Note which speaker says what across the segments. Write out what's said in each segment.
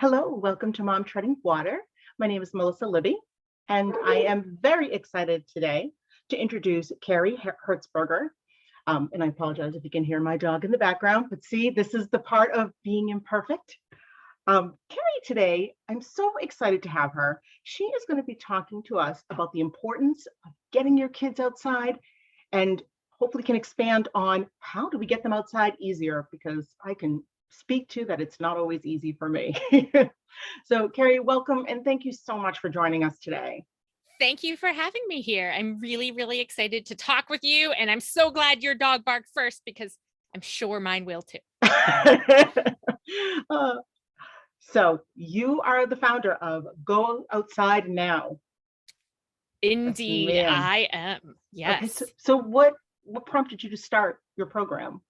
Speaker 1: Hello, welcome to Mom Treading Water. My name is Melissa Libby, and I am very excited today to introduce Carrie Herzberger. And I apologize if you can hear my dog in the background, but see, this is the part of being imperfect. Carrie today, I'm so excited to have her. She is going to be talking to us about the importance of getting your kids outside and hopefully can expand on how do we get them outside easier, because I can speak to that it's not always easy for me. So Carrie, welcome and thank you so much for joining us today.
Speaker 2: Thank you for having me here. I'm really excited to talk with you, and I'm so glad your dog barked first because I'm sure mine will too.
Speaker 1: So you are the founder of Go Outside Now.
Speaker 2: Indeed,
Speaker 1: Yes,
Speaker 2: I am. Yes.
Speaker 1: Okay, so what prompted you to start your program?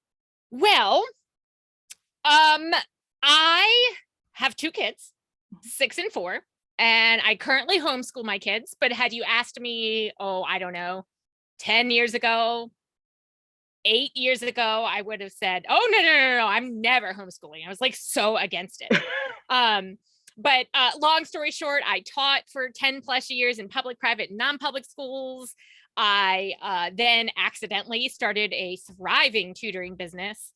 Speaker 2: Well, I have two kids, 6 and 4, and I currently homeschool my kids. But had you asked me, I don't know, 10 years ago, 8 years ago, I would have said, oh, no, I'm never homeschooling. I was like so against it. But long story short, I taught for 10 plus years in public, private, and non-public schools. I then accidentally started a thriving tutoring business.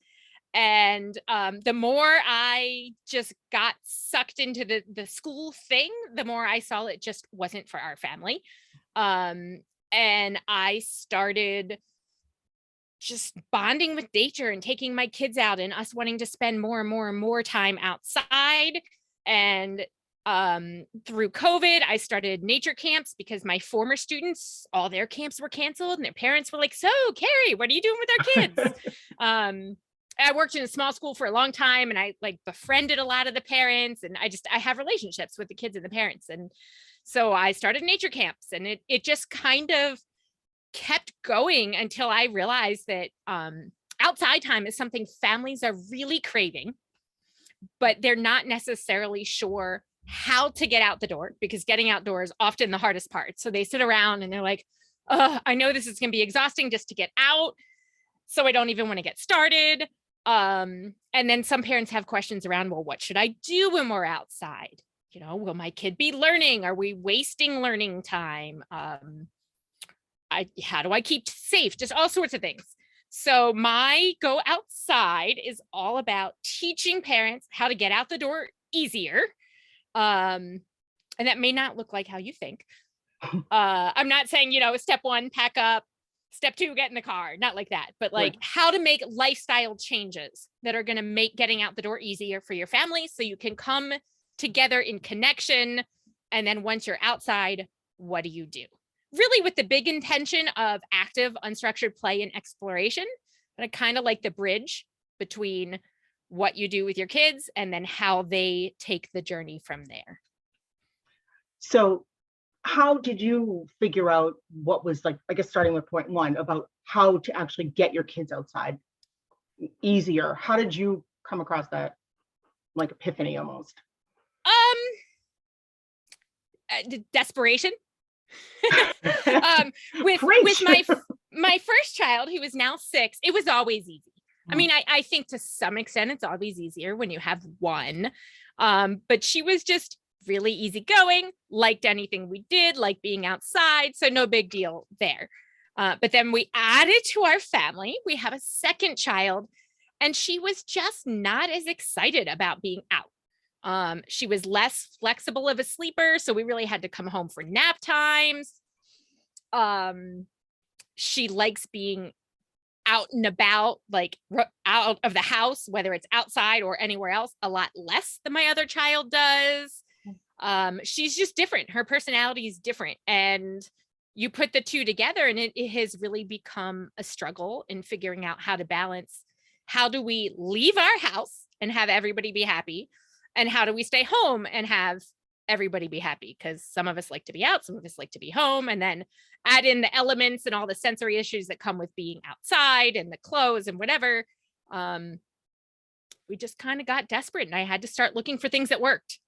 Speaker 2: And the more I just got sucked into the school thing, the more I saw it just wasn't for our family. And I started just bonding with nature and taking my kids out and us wanting to spend more and more time outside. And through COVID, I started nature camps because my former students, all their camps were canceled and their parents were like, so Carrie, what are you doing with our kids? I worked in a small school for a long time, and I befriended a lot of the parents, and I have relationships with the kids and the parents. And so I started nature camps, and it just kind of kept going until I realized that outside time is something families are really craving, but they're not necessarily sure how to get out the door, because getting outdoors is often the hardest part. So they sit around and they're like, I know this is going to be exhausting just to get out, so I don't even want to get started. And then some parents have questions around, well, what should I do when we're outside? You know, will my kid be learning? Are we wasting learning time? How do I keep safe? Just all sorts of things. So my Go Outside is all about teaching parents how to get out the door easier. And that may not look like how you think. I'm not saying, step 1, pack up. Step 2, get in the car, not like that, but how to make lifestyle changes that are going to make getting out the door easier for your family so you can come together in connection. And then once you're outside, what do you do? Really with the big intention of active, unstructured play and exploration. But I kind of like the bridge between what you do with your kids and then how they take the journey from there.
Speaker 1: So how did you figure out what was starting with point 1 about how to actually get your kids outside easier? How did you come across that epiphany almost?
Speaker 2: Desperation. With my first child, who is now 6, it was always easy. I mean, I think to some extent it's always easier when you have one, but she was just really easygoing, liked anything we did, like being outside. So no big deal there. But then we added to our family. We have a second child, and she was just not as excited about being out. She was less flexible of a sleeper, so we really had to come home for nap times. She likes being out and about, out of the house, whether it's outside or anywhere else, a lot less than my other child does. She's just different. Her personality is different. And you put the two together and it has really become a struggle in figuring out how to balance. How do we leave our house and have everybody be happy? And how do we stay home and have everybody be happy? Because some of us like to be out, some of us like to be home, and then add in the elements and all the sensory issues that come with being outside and the clothes and whatever. We just kind of got desperate, and I had to start looking for things that worked.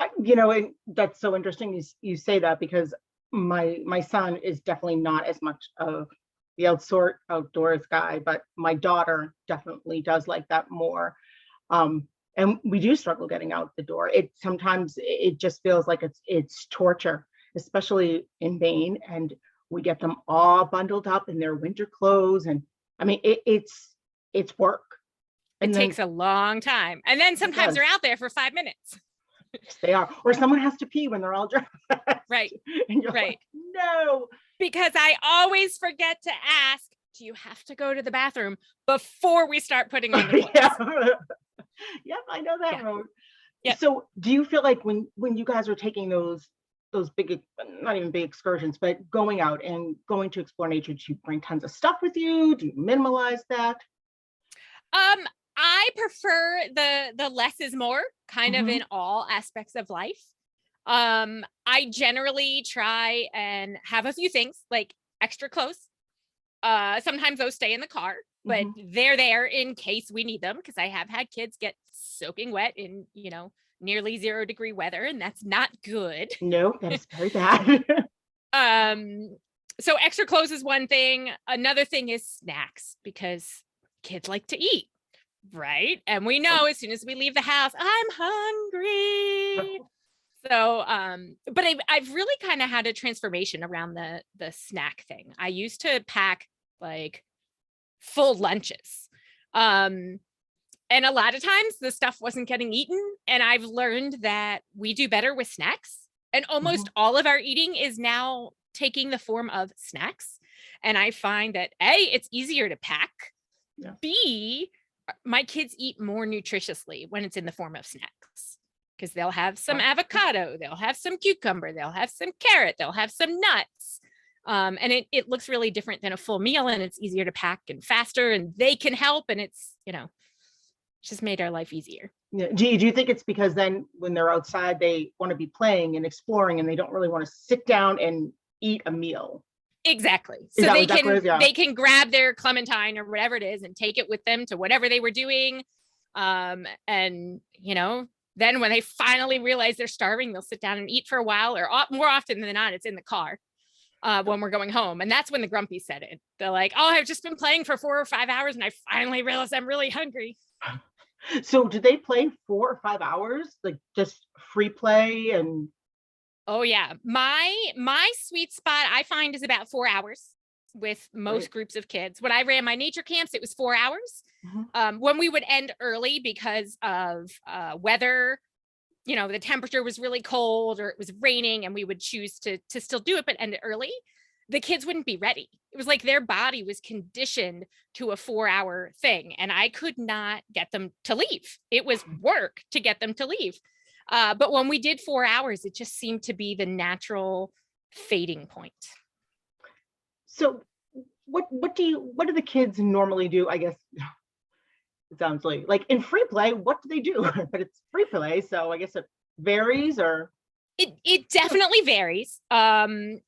Speaker 1: And that's so interesting you say that, because my son is definitely not as much of the outdoors guy, but my daughter definitely does like that more. and we do struggle getting out the door. It just feels like it's torture, especially in Maine. And we get them all bundled up in their winter clothes, and I mean it's work.
Speaker 2: It
Speaker 1: And then
Speaker 2: takes a long time. And then sometimes they're out there for 5 minutes.
Speaker 1: they are, or someone has to pee when they're all dressed.
Speaker 2: Right.
Speaker 1: And you're
Speaker 2: Right.
Speaker 1: like, no.
Speaker 2: Because I always forget to ask, do you have to go to the bathroom before we start putting on the clothes?
Speaker 1: Yeah. Yep, I know that road.
Speaker 2: Yep.
Speaker 1: So do you feel like when you guys are taking those big, not even big excursions, but going out and going to explore nature, do you bring tons of stuff with you? Do you minimalize that?
Speaker 2: I prefer the less is more kind of in all aspects of life. I generally try and have a few things like extra clothes. Sometimes those stay in the car, but they're there in case we need them, because I have had kids get soaking wet in, nearly 0-degree weather, and that's not good.
Speaker 1: No, that is very bad.
Speaker 2: So extra clothes is one thing. Another thing is snacks, because kids like to eat, right? And we know as soon as we leave the house, I'm hungry. So, but I've really kind of had a transformation around the snack thing. I used to pack like full lunches. And a lot of times the stuff wasn't getting eaten. And I've learned that we do better with snacks. And almost all of our eating is now taking the form of snacks. And I find that A, it's easier to pack.
Speaker 1: Yeah.
Speaker 2: B, my kids eat more nutritiously when it's in the form of snacks, because they'll have some avocado, they'll have some cucumber, they'll have some carrot, they'll have some nuts. And it looks really different than a full meal, and it's easier to pack and faster, and they can help. And it's, just made our life easier.
Speaker 1: Yeah. Do you think it's because then when they're outside, they want to be playing and exploring, and they don't really want to sit down and eat a meal?
Speaker 2: Exactly. So they can grab their clementine or whatever it is and take it with them to whatever they were doing. And, then when they finally realize they're starving, they'll sit down and eat for a while, or more often than not, it's in the car when we're going home. And that's when the grumpy set in. They're like, oh, I've just been playing for 4 or 5 hours and I finally realized I'm really hungry.
Speaker 1: So do they play 4 or 5 hours, like just free play? And
Speaker 2: oh yeah, my sweet spot I find is about 4 hours with most groups of kids. When I ran my nature camps, it was 4 hours. When we would end early because of weather, the temperature was really cold or it was raining, and we would choose to still do it but end it early, the kids wouldn't be ready. It was like their body was conditioned to a 4-hour thing, and I could not get them to leave. It was work to get them to leave. But when we did 4 hours, it just seemed to be the natural fading point.
Speaker 1: So what do the kids normally do? I guess it sounds like in free play, what do they do? But it's free play, so I guess it varies, or
Speaker 2: it definitely varies. I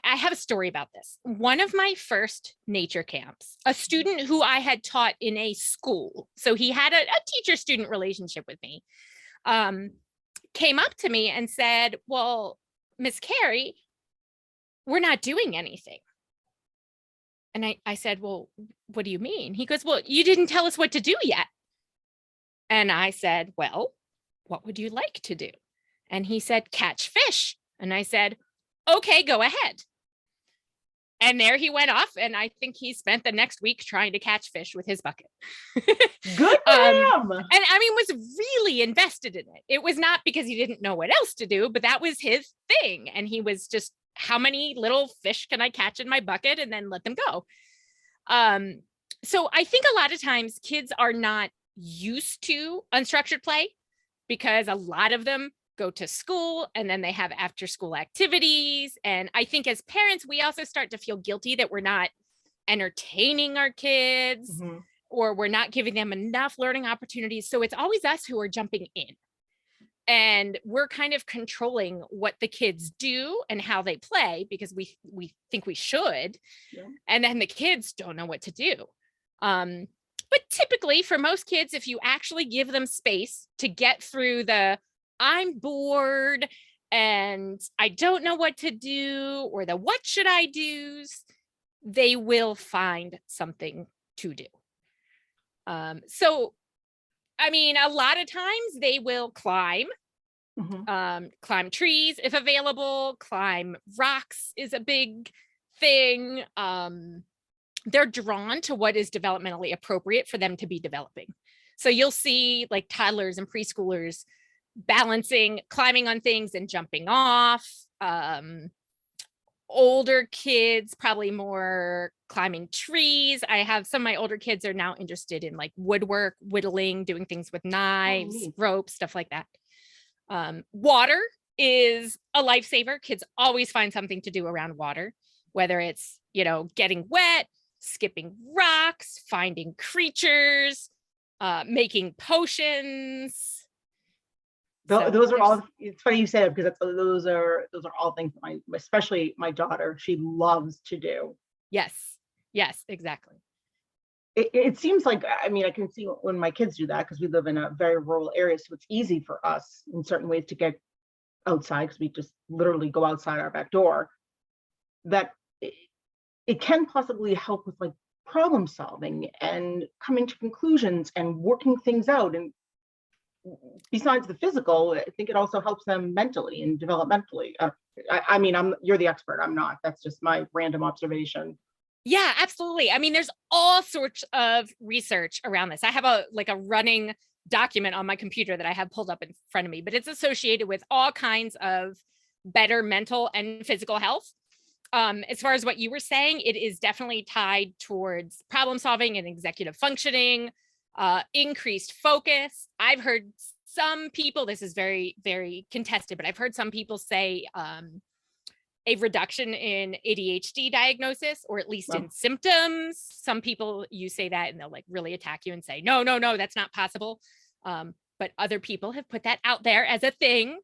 Speaker 2: have a story about this. One of my first nature camps, a student who I had taught in a school, so he had a teacher-student relationship with me, came up to me and said, well, Miss Carrie, we're not doing anything. And I said, well, what do you mean? He goes, well, you didn't tell us what to do yet. And I said, well, what would you like to do? And he said, catch fish. And I said, okay, go ahead. And there he went off, and I think he spent the next week trying to catch fish with his bucket.
Speaker 1: Good for him.
Speaker 2: And I mean, was really invested in it. It was not because he didn't know what else to do, but that was his thing. And he was just, how many little fish can I catch in my bucket and then let them go? So I think a lot of times kids are not used to unstructured play, because a lot of them go to school and then they have after school activities. And I think as parents, we also start to feel guilty that we're not entertaining our kids, or we're not giving them enough learning opportunities. So it's always us who are jumping in, and we're kind of controlling what the kids do and how they play, because we think we should. Yeah. And then the kids don't know what to do. But typically for most kids, if you actually give them space to get through the I'm bored and I don't know what to do, or the what should I do, they will find something to do. So I mean, a lot of times they will climb, climb trees if available, climb rocks is a big thing. They're drawn to what is developmentally appropriate for them to be developing. So you'll see like toddlers and preschoolers balancing, climbing on things and jumping off. Older kids, probably more climbing trees. I have some of my older kids are now interested in like woodwork, whittling, doing things with knives, ropes, stuff like that. Water is a lifesaver. Kids always find something to do around water, whether it's, you know, getting wet, skipping rocks, finding creatures, making potions.
Speaker 1: Those are all, it's funny you say that because those are all things that especially my daughter, she loves to do.
Speaker 2: Yes, exactly.
Speaker 1: It seems like, I mean, I can see when my kids do that because we live in a very rural area, so it's easy for us in certain ways to get outside because we just literally go outside our back door. That it can possibly help with like problem solving and coming to conclusions and working things out. And besides the physical, I think it also helps them mentally and developmentally. I mean, you're the expert, I'm not. That's just my random observation.
Speaker 2: Yeah, absolutely. I mean, there's all sorts of research around this. I have a running document on my computer that I have pulled up in front of me, but it's associated with all kinds of better mental and physical health. As far as what you were saying, it is definitely tied towards problem solving and executive functioning, increased focus. I've heard some people, this is very, very contested, but I've heard some people say a reduction in ADHD diagnosis, or at least in symptoms. Some people, you say that and they'll like really attack you and say, no, that's not possible. But other people have put that out there as a thing.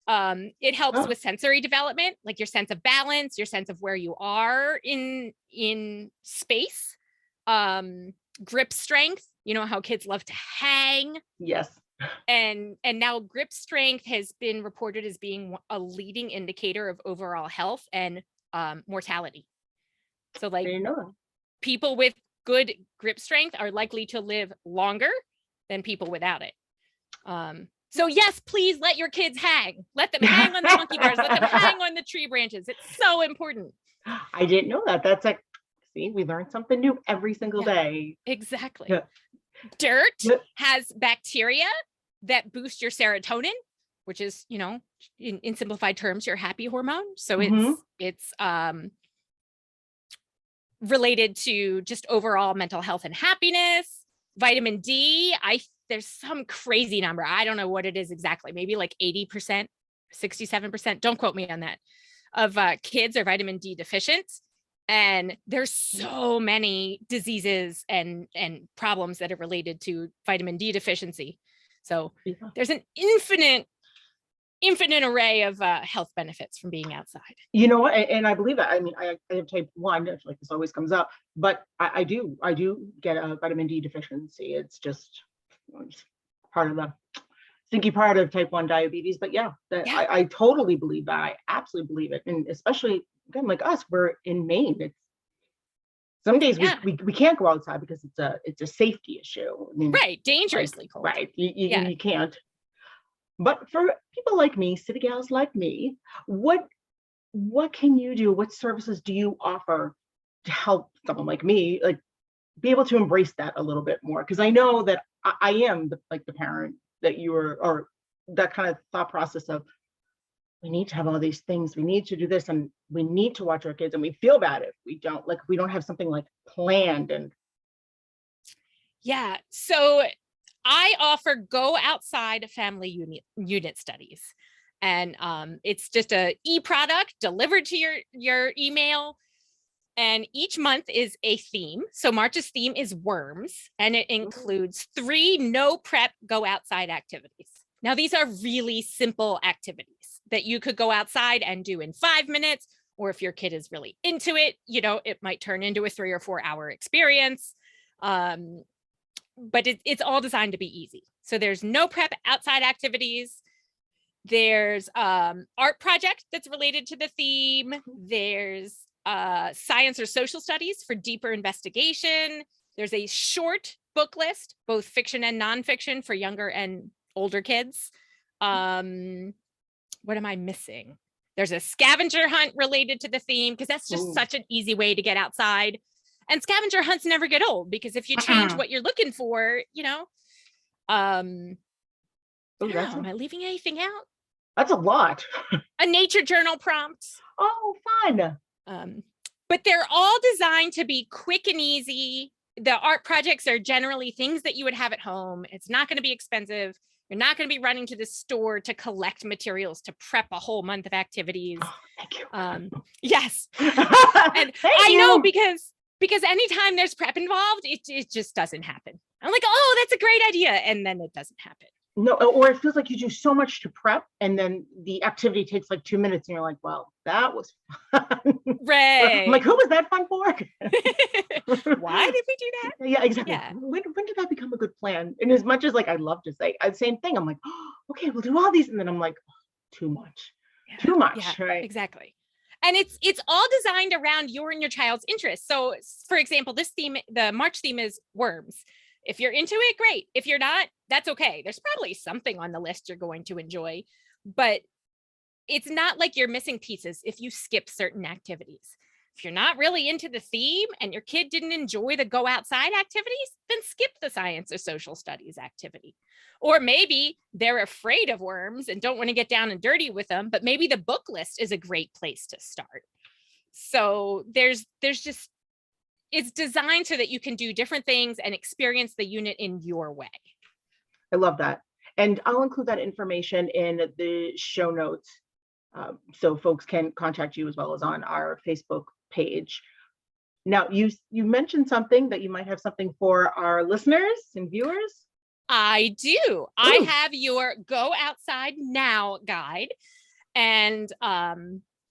Speaker 2: It helps with sensory development, like your sense of balance, your sense of where you are in space. Grip strength, you know how kids love to hang.
Speaker 1: Yes.
Speaker 2: And now grip strength has been reported as being a leading indicator of overall health and mortality. So like people with good grip strength are likely to live longer than people without it. So yes, please let your kids hang. Let them hang on the monkey bars. Let them hang on the tree branches. It's so important.
Speaker 1: I didn't know that. That's like, see, we learn something new every single day.
Speaker 2: Exactly. Yeah. Dirt has bacteria that boost your serotonin, which is, you know, in simplified terms, your happy hormone. So it's related to just overall mental health and happiness. Vitamin D, there's some crazy number. I don't know what it is exactly. Maybe like 80%, 67%. Don't quote me on that. Of kids are vitamin D deficient. And there's so many diseases and problems that are related to vitamin D deficiency. So there's an infinite array of health benefits from being outside.
Speaker 1: You know what? And I believe that. I mean, I have type 1, like this always comes up, but I do get a vitamin D deficiency. It's just part of the stinky part of type 1 diabetes. But yeah, I totally believe that. I absolutely believe it. And especially, again, like us, we're in Maine. It's some days we can't go outside because it's a safety issue. I mean,
Speaker 2: right, dangerously cold.
Speaker 1: Right, you can't. But for people like me, city gals like me, what can you do? What services do you offer to help someone like me, like, be able to embrace that a little bit more? Because I know that I am the parent that you were, or that kind of thought process of, we need to have all these things, we need to do this, and we need to watch our kids, and we feel bad if we don't have something like planned. And
Speaker 2: yeah, so I offer go outside family unit studies, and it's just a e-product delivered to your email. And each month is a theme. So March's theme is worms, and it includes 3 no prep go outside activities. Now, these are really simple activities that you could go outside and do in 5 minutes, or if your kid is really into it, you know, it might turn into a 3 or 4 hour experience. But it's all designed to be easy. So there's no prep outside activities. There's art project that's related to the theme. There's science or social studies for deeper investigation. There's a short book list, both fiction and nonfiction for younger and older kids. What am I missing? There's a scavenger hunt related to the theme, because that's just such an easy way to get outside. And scavenger hunts never get old, because if you change what you're looking for, am I leaving anything out?
Speaker 1: That's a lot.
Speaker 2: A nature journal prompt.
Speaker 1: Oh, fun.
Speaker 2: But they're all designed to be quick and easy. The art projects are generally things that you would have at home. It's not going to be expensive. You're not going to be running to the store to collect materials to prep a whole month of activities.
Speaker 1: Oh, thank you.
Speaker 2: Yes. And
Speaker 1: I
Speaker 2: know because anytime there's prep involved, it just doesn't happen. I'm like, oh, that's a great idea. And then it doesn't happen.
Speaker 1: No, or it feels like you do so much to prep, and then the activity takes like 2 minutes, and you're like, well, that was fun.
Speaker 2: Right.
Speaker 1: I'm like, who was that fun for?
Speaker 2: Why did we do that?
Speaker 1: Yeah, exactly.
Speaker 2: Yeah.
Speaker 1: When did that become a good plan? And as much as like I love to say same thing, I'm like, oh, okay, we'll do all these, and then I'm like, oh, too much, too much, right?
Speaker 2: Exactly. And it's all designed around your and your child's interests. So, for example, this theme, the March theme is worms. If you're into it, great. If you're not, that's okay. There's probably something on the list you're going to enjoy, but it's not like you're missing pieces if you skip certain activities. If you're not really into the theme and your kid didn't enjoy the go outside activities, then skip the science or social studies activity. Or maybe they're afraid of worms and don't want to get down and dirty with them, but maybe the book list is a great place to start. So there's just, it's designed so that you can do different things and experience the unit in your way.
Speaker 1: I love that. And I'll include that information in the show notes, so folks can contact you as well as on our Facebook page. Now, you mentioned something that you might have something for our listeners and viewers. I
Speaker 2: do. Ooh. I have your Go Outside Now guide. And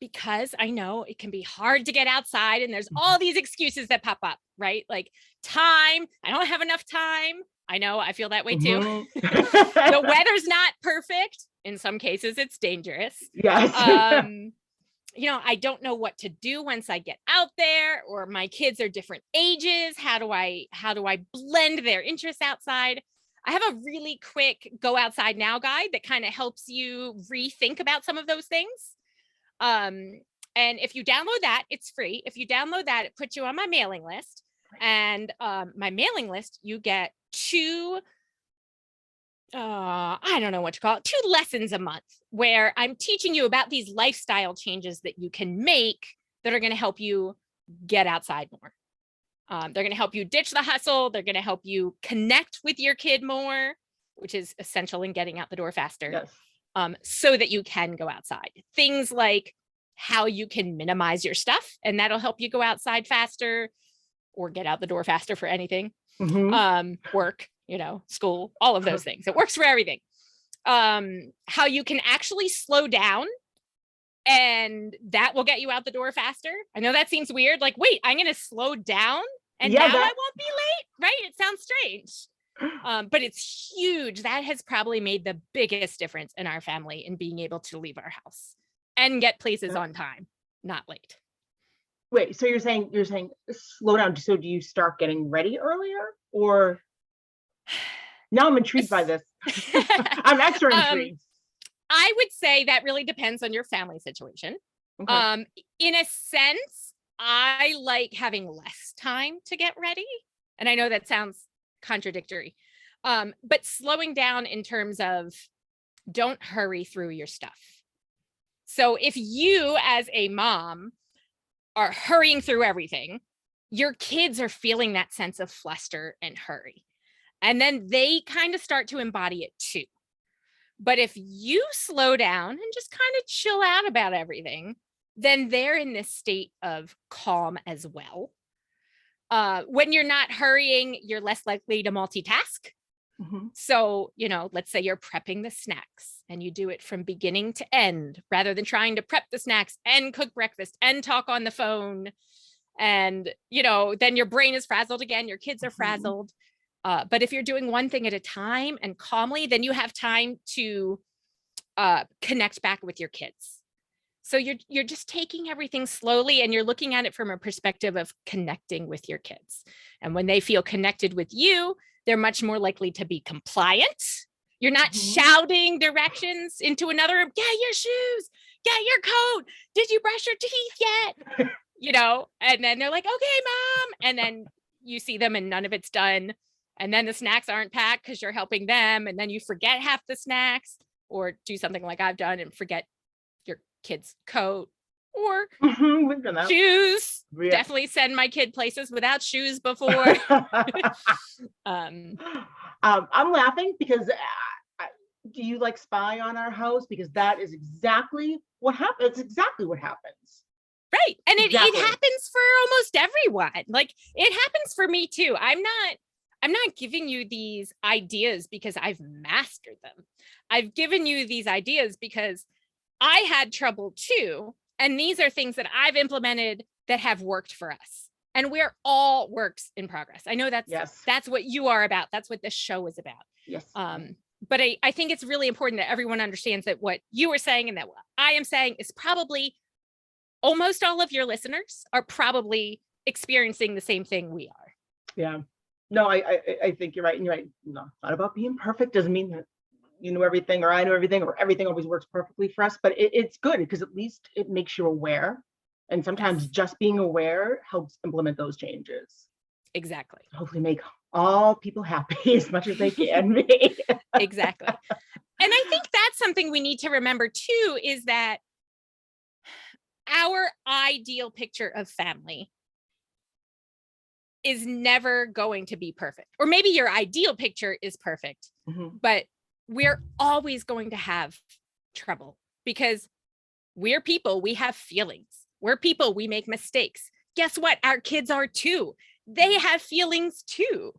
Speaker 2: because I know it can be hard to get outside and there's all these excuses that pop up, right? Like time, I don't have enough time. I know, I feel that way too. The weather's not perfect. In some cases, it's dangerous.
Speaker 1: Yes.
Speaker 2: I don't know what to do once I get out there, or my kids are different ages. How do I blend their interests outside? I have a really quick Go Outside Now guide that kind of helps you rethink about some of those things. And if you download that, it's free. If you download that, it puts you on my mailing list. And my mailing list, you get two, I don't know what to call it, 2 lessons a month where I'm teaching you about these lifestyle changes that you can make that are going to help you get outside more. They're going to help you ditch the hustle. They're going to help you connect with your kid more, which is essential in getting out the door faster.
Speaker 1: Yes.
Speaker 2: So that you can go outside. Things like how you can minimize your stuff, and that'll help you go outside faster or get out the door faster for anything. Work, school, all of those things. It works for everything. How you can actually slow down, and that will get you out the door faster. I know that seems weird. Like, wait, I'm going to slow down and now I won't be late, right? It sounds strange. But it's huge. That has probably made the biggest difference in our family in being able to leave our house and get places on time, not late.
Speaker 1: Wait, so you're saying slow down. So do you start getting ready earlier, or now I'm intrigued by this. I'm extra intrigued.
Speaker 2: I would say that really depends on your family situation. Okay. In a sense, I like having less time to get ready. And I know that sounds contradictory, but slowing down in terms of don't hurry through your stuff. So if you as a mom are hurrying through everything, your kids are feeling that sense of fluster and hurry. And then they kind of start to embody it too. But if you slow down and just kind of chill out about everything, then they're in this state of calm as well. When you're not hurrying, you're less likely to multitask. So, let's say you're prepping the snacks and you do it from beginning to end rather than trying to prep the snacks and cook breakfast and talk on the phone. And, then your brain is frazzled again. Your kids are frazzled. But if you're doing one thing at a time and calmly, then you have time to connect back with your kids. So you're just taking everything slowly and you're looking at it from a perspective of connecting with your kids. And when they feel connected with you, They're much more likely to be compliant. You're not
Speaker 1: Mhm.
Speaker 2: shouting directions into another room. Get your shoes, get your coat. Did you brush your teeth yet? You know, and then they're like, okay, mom. And then you see them and none of it's done. And then the snacks aren't packed because you're helping them. And then you forget half the snacks or do something like I've done and forget your kid's coat or
Speaker 1: We've done that.
Speaker 2: shoes.
Speaker 1: Yeah.
Speaker 2: Definitely send my kid places without shoes before.
Speaker 1: I'm laughing because do you like spy on our house? Because that is exactly what happens. It's exactly what happens.
Speaker 2: Right. And it
Speaker 1: Exactly.
Speaker 2: happens for almost everyone. Like it happens for me too. I'm not giving you these ideas because I've mastered them. I've given you these ideas because I had trouble too. And these are things that I've implemented that have worked for us. And we're all works in progress. I know that's what you are about. That's what this show is about.
Speaker 1: Yes.
Speaker 2: But I think it's really important that everyone understands that what you were saying and that what I am saying is probably almost all of your listeners are probably experiencing the same thing we are.
Speaker 1: Yeah. No, I think you're right. And you're right. No, it's not about being perfect. Doesn't mean that you know everything or I know everything or everything always works perfectly for us. But it's good because at least it makes you aware. And sometimes just being aware helps implement those changes.
Speaker 2: Exactly.
Speaker 1: Hopefully make all people happy as much as they can be.
Speaker 2: Exactly. And I think that's something we need to remember too, is that our ideal picture of family is never going to be perfect. Or maybe your ideal picture is perfect, but we're always going to have trouble because we're people, we have feelings. We're people, we make mistakes. Guess what? Our kids are too. They have feelings too.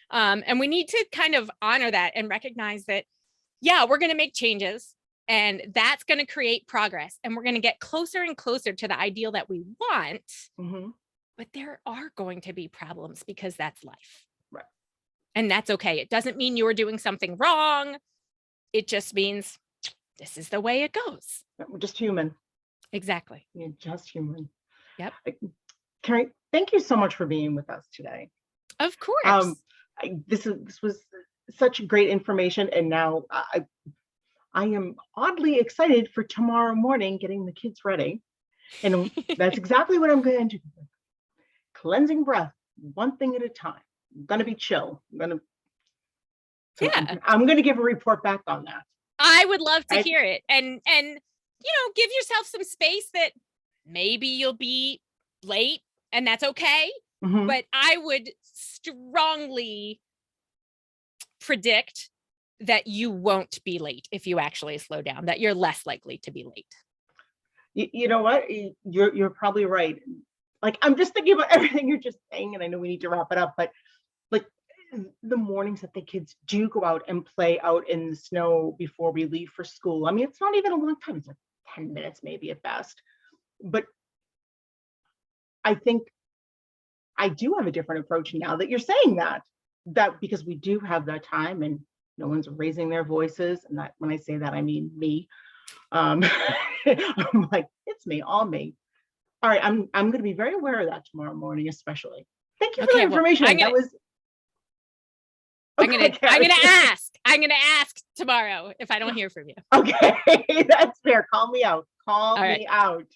Speaker 2: And we need to kind of honor that and recognize that, yeah, we're going to make changes and that's going to create progress. And we're going to get closer and closer to the ideal that we want. But there are going to be problems because that's life.
Speaker 1: Right.
Speaker 2: And that's okay. It doesn't mean you're doing something wrong. It just means this is the way it goes.
Speaker 1: We're just human.
Speaker 2: Exactly.
Speaker 1: You're just human.
Speaker 2: Yep.
Speaker 1: Carrie, thank you so much for being with us today.
Speaker 2: Of course.
Speaker 1: This was such great information, and now I am oddly excited for tomorrow morning getting the kids ready, and that's exactly what I'm going to do. Cleansing breath, one thing at a time. I'm gonna be chill. I'm gonna give a report back on that.
Speaker 2: I would love to hear it, and give yourself some space that maybe you'll be late, and that's okay. But I would strongly predict that you won't be late if you actually slow down, that you're less likely to be late.
Speaker 1: You know what? You're probably right. Like, I'm just thinking about everything you're just saying, and I know we need to wrap it up, but like the mornings that the kids do go out and play out in the snow before we leave for school. I mean, it's not even a long time. It's like 10 minutes maybe at best. But I think I do have a different approach now that you're saying that because we do have that time and no one's raising their voices. And that when I say that, I mean me. I'm like, it's me, all me. All right, I'm going to be very aware of that tomorrow morning, especially. Thank you for the information. I'm
Speaker 2: gonna ask tomorrow if I don't hear from you.
Speaker 1: Okay, that's fair. Call me out. Call me out.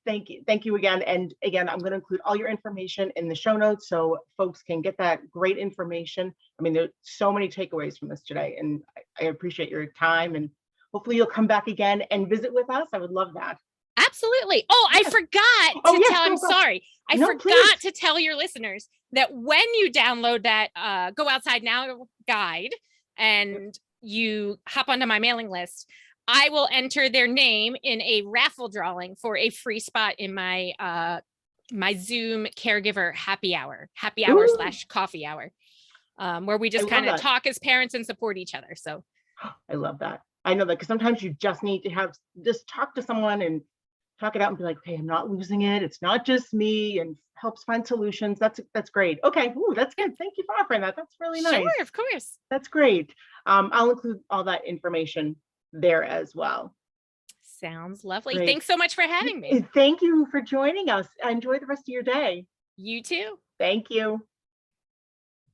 Speaker 1: Thank you again. And again, I'm going to include all your information in the show notes so folks can get that great information. I mean, there's so many takeaways from this today, and I appreciate your time. And hopefully you'll come back again and visit with us. I would love that.
Speaker 2: Absolutely. Oh, I forgot to tell. I'm sorry. I forgot to tell your listeners that when you download that Go Outside Now guide and you hop onto my mailing list, I will enter their name in a raffle drawing for a free spot in my my Zoom caregiver happy hour / coffee hour, where we just kind of talk as parents and support each other. So
Speaker 1: I love that. I know that because sometimes you just need to just talk to someone and talk it out and be like, okay, I'm not losing it. It's not just me, and helps find solutions. That's great. Okay. Ooh, that's good. Thank you for offering that. That's really nice.
Speaker 2: Sure, of course.
Speaker 1: That's great. I'll include all that information there as well.
Speaker 2: Sounds lovely. Great. Thanks so much for having me.
Speaker 1: Thank you for joining us. Enjoy the rest of your day.
Speaker 2: You too.
Speaker 1: Thank you.